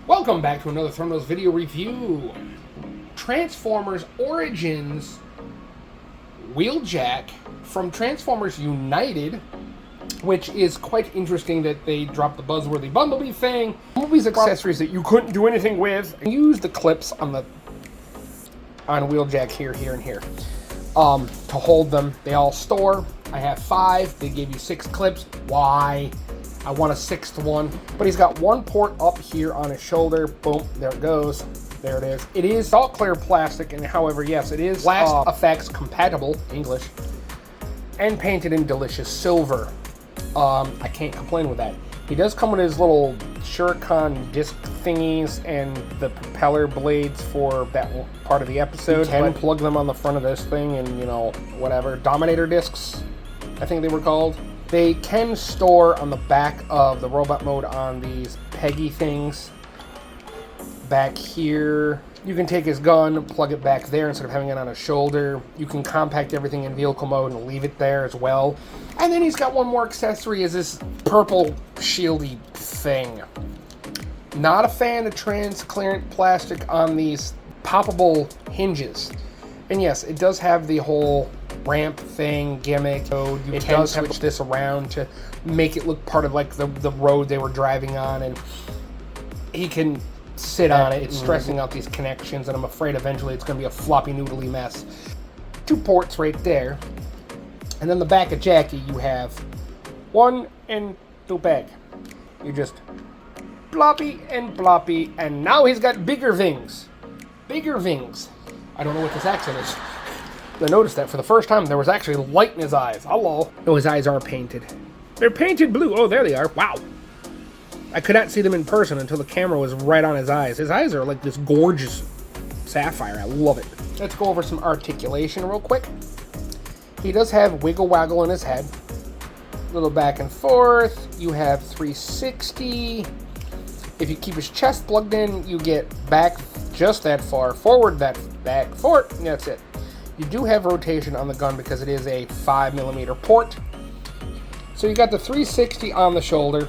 Welcome back to another Thumbnails video review. Transformers Origins Wheeljack from Transformers United, which is quite interesting that they dropped the buzzworthy Bumblebee thing. Bumblebee's accessories that you couldn't do anything with. Use the clips on Wheeljack here, and here to hold them. They all store. I have 5. They gave you 6 clips. Why? I want a 6th one. But he's got one port up here on his shoulder. Boom, there it goes. There it is. It is all clear plastic, and however, yes, it is Blast Effects compatible, English, and painted in delicious silver. I can't complain with that. He does come with his little Shuriken disc thingies and the propeller blades for that part of the episode. You can plug them on the front of this thing and, you know, whatever. Dominator discs, I think they were called. They can store on the back of the robot mode on these peggy things. Back here, you can take his gun, plug it back there instead of having it on his shoulder. You can compact everything in vehicle mode and leave it there as well. And then he's got one more accessory, is this purple shieldy thing. Not a fan of transparent plastic on these poppable hinges. And yes, it does have the whole ramp thing gimmick. So you can switch this around to make it look part of like the road they were driving on, and he can sit on it. It's stressing out these connections, and I'm afraid eventually it's going to be a floppy noodly mess. 2 ports right there, and then the back of Jackie you have 1 and 2 peg. You just bloppy and bloppy, and now he's got bigger wings. Bigger wings. I don't know what this accent is. I noticed that for the first time there was actually light in his eyes. Hello. No, his eyes are painted. They're painted blue. Oh, there they are. Wow. I could not see them in person until the camera was right on his eyes. His eyes are like this gorgeous sapphire. I love it. Let's go over some articulation real quick. He does have wiggle waggle in his head. A little back and forth. You have 360. If you keep his chest plugged in, you get back just that far. Forward that back. Forward. That's it. You do have rotation on the gun because it is a 5mm port. So you got the 360 on the shoulder.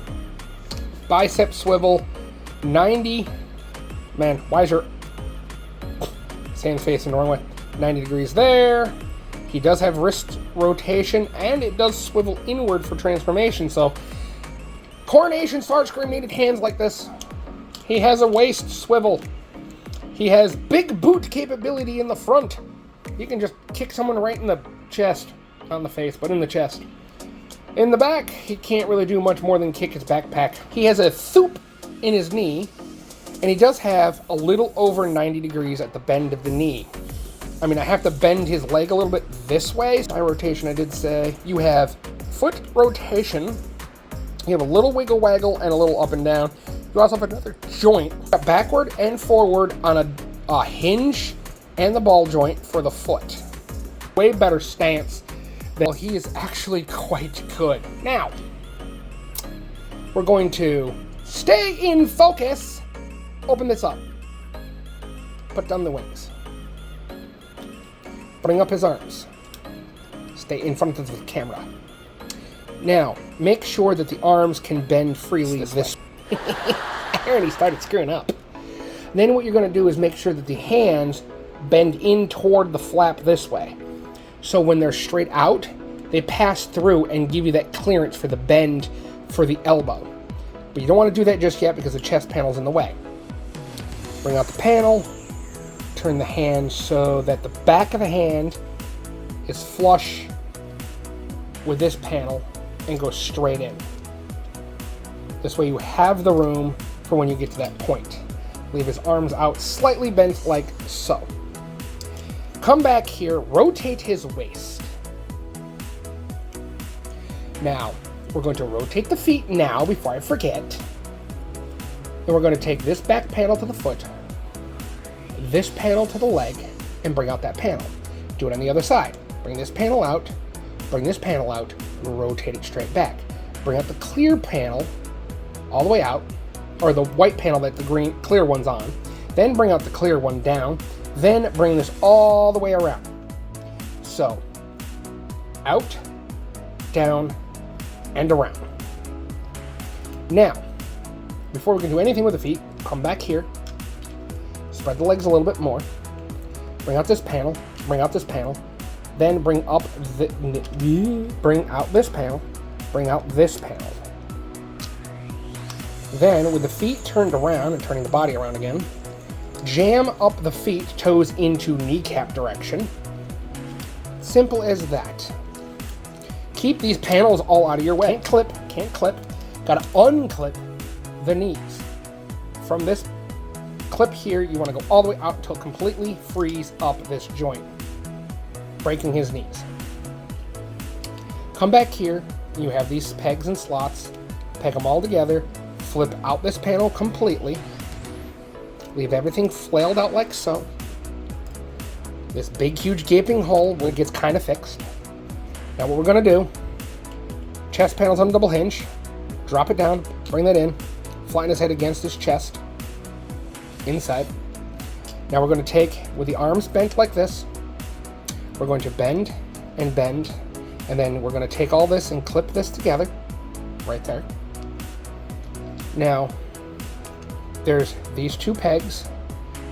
Bicep swivel, 90. Man, why is your Sam's facing the wrong way? 90 degrees there. He does have wrist rotation, and it does swivel inward for transformation. So, Coronation Starscream needed hands like this. He has a waist swivel. He has big boot capability in the front. You can just kick someone right in the chest, not in the face, but in the chest. In the back, he can't really do much more than kick his backpack. He has a thoop in his knee, and he does have a little over 90 degrees at the bend of the knee. I mean, I have to bend his leg a little bit this way. Eye rotation, I did say. You have foot rotation. You have a little wiggle waggle and a little up and down. You also have another joint, backward and forward on a hinge and the ball joint for the foot. Way better stance. Well, he is actually quite good. Now, we're going to stay in focus. Open this up. Put down the wings. Bring up his arms. Stay in front of the camera. Now, make sure that the arms can bend freely this way. I already started screwing up. Then what you're going to do is make sure that the hands bend in toward the flap this way. So when they're straight out, they pass through and give you that clearance for the bend for the elbow. But you don't want to do that just yet because the chest panel's in the way. Bring out the panel, turn the hand so that the back of the hand is flush with this panel and go straight in. This way you have the room for when you get to that point. Leave his arms out slightly bent like so. Come back here, rotate his waist. Now, we're going to rotate the feet now before I forget. And we're going to take this back panel to the foot, this panel to the leg, and bring out that panel. Do it on the other side. Bring this panel out, rotate it straight back. Bring out the clear panel all the way out, or the white panel that the clear one's on. Then bring out the clear one down. Then bring this all the way around. So, out, down, and around. Now, before we can do anything with the feet, come back here, spread the legs a little bit more, bring out this panel, bring out this panel, then bring out this panel, bring out this panel. Then, with the feet turned around and turning the body around again, jam up the feet, toes into kneecap direction. Simple as that. Keep these panels all out of your way. Can't clip. Gotta unclip the knees. From this clip here, you want to go all the way out until it completely frees up this joint, breaking his knees. Come back here, you have these pegs and slots, peg them all together, flip out this panel completely, leave everything flailed out like so. This big, huge gaping hole where it gets kind of fixed. Now what we're going to do, chest panels on a double hinge, drop it down, bring that in, flatten his head against his chest, inside. Now we're going to take, with the arms bent like this, we're going to bend, and then we're going to take all this and clip this together, right there. Now, there's these two pegs.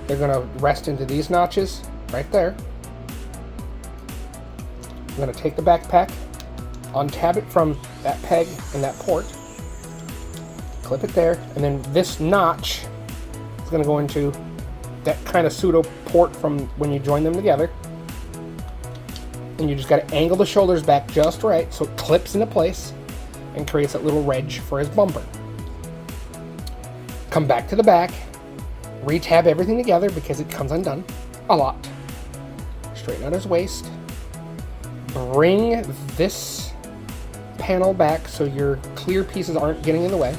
They're going to rest into these notches, right there. I'm going to take the backpack, untab it from that peg and that port, clip it there, and then this notch is going to go into that kind of pseudo port from when you join them together. And you just got to angle the shoulders back just right so it clips into place and creates that little wedge for his bumper. Come back to the back, retab everything together because it comes undone a lot. Straighten out his waist. Bring this panel back so your clear pieces aren't getting in the way.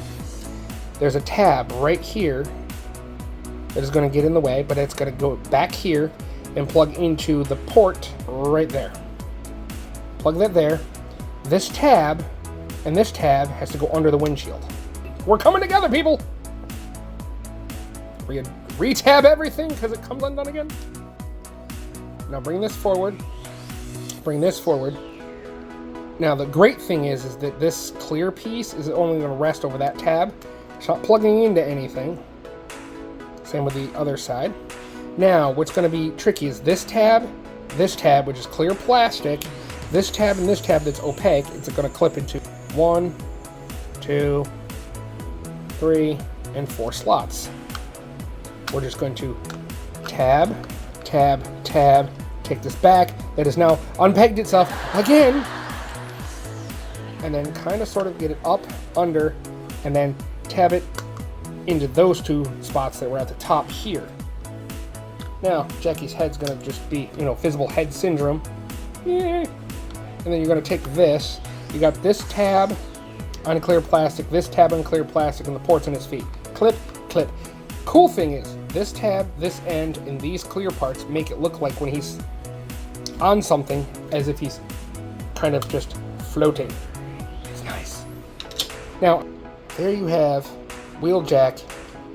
There's a tab right here that is going to get in the way, but it's going to go back here and plug into the port right there. Plug that there. This tab and this tab has to go under the windshield. We're coming together, people! We retab everything because it comes undone again. Now bring this forward. Bring this forward. Now the great thing is that this clear piece is only going to rest over that tab. It's not plugging into anything. Same with the other side. Now what's going to be tricky is this tab, which is clear plastic, this tab and this tab that's opaque, it's going to clip into 1, 2, 3, and 4 slots. We're just going to tab, take this back. That has now unpegged itself again. And then kind of sort of get it up, under, and then tab it into those two spots that were at the top here. Now, Jackie's head's going to just be, visible head syndrome. And then you're going to take this. You got this tab on clear plastic, this tab on clear plastic, and the ports on his feet. Clip, clip. Cool thing is, this tab, this end, and these clear parts make it look like when he's on something, as if he's kind of just floating. It's nice. Now, there you have Wheeljack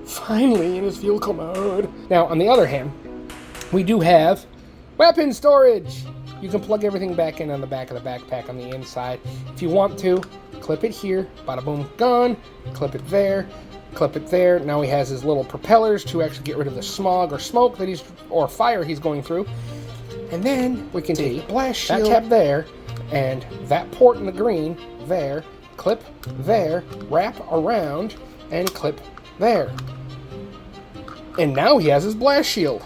finally in his vehicle mode. Now, on the other hand, we do have weapon storage. You can plug everything back in on the back of the backpack on the inside. If you want to, clip it here, bada boom, gone. Clip it there, clip it there. Now he has his little propellers to actually get rid of the smog or smoke that or fire he's going through. And then we can take blast shield, that tab there, and that port in the green there, clip there, wrap around, and clip there. And now he has his blast shield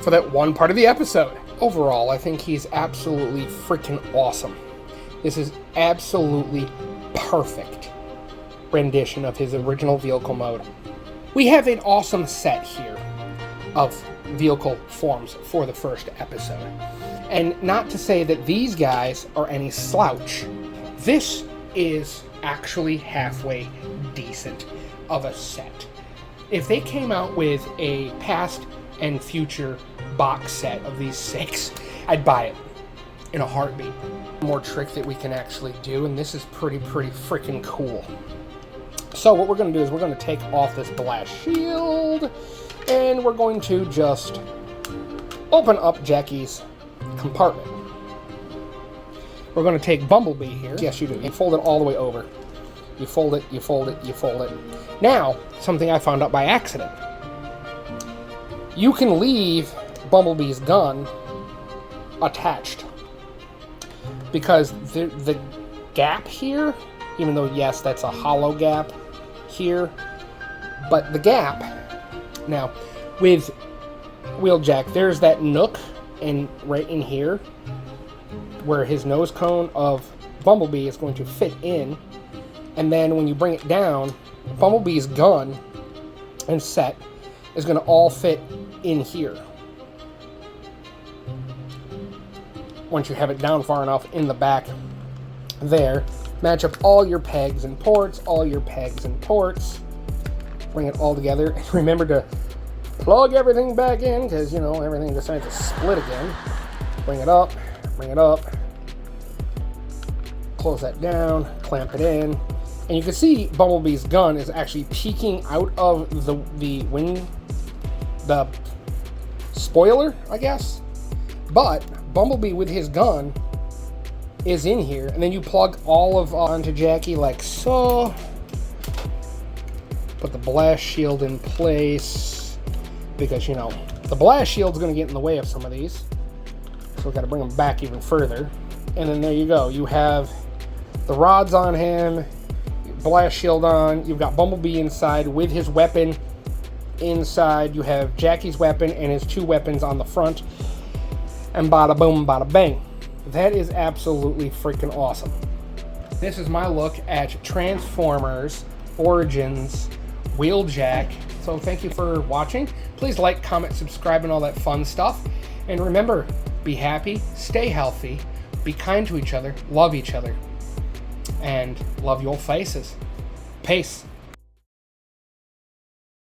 for that one part of the episode. Overall, I think he's absolutely freaking awesome. This is absolutely perfect rendition of his original vehicle mode. We have an awesome set here of vehicle forms for the first episode. And not to say that these guys are any slouch. This is actually halfway decent of a set. If they came out with a past and future box set of these 6, I'd buy it in a heartbeat. More trick that we can actually do, and this is pretty freaking cool. So what we're going to do is we're going to take off this blast shield, and we're going to just open up Jackie's compartment. We're going to take Bumblebee here, yes you do, and fold it all the way over. You fold it, you fold it, you fold it. Now, something I found out by accident. You can leave Bumblebee's gun attached. Because the gap here, even though, yes, that's a hollow gap here, but the gap, now, with Wheeljack, there's that nook right in here where his nose cone of Bumblebee is going to fit in, and then when you bring it down, Bumblebee's gun and set is going to all fit in here. Once you have it down far enough in the back there, match up all your pegs and ports, bring it all together, and remember to plug everything back in, because, you know, everything decides to split again. Bring it up, close that down, clamp it in, and you can see Bumblebee's gun is actually peeking out of the spoiler, I guess. But Bumblebee with his gun is in here, and then you plug all of onto Jackie like so. Put the blast shield in place, because, you know, the blast shield's going to get in the way of some of these. So we've got to bring them back even further. And then there you go. You have the rods on him, blast shield on. You've got Bumblebee inside with his weapon inside. You have Jackie's weapon and his two weapons on the front. And bada boom, bada bang. That is absolutely freaking awesome. This is my look at Transformers Origins Wheeljack. So thank you for watching. Please like, comment, subscribe, and all that fun stuff. And remember, be happy, stay healthy, be kind to each other, love each other, and love your faces. Peace.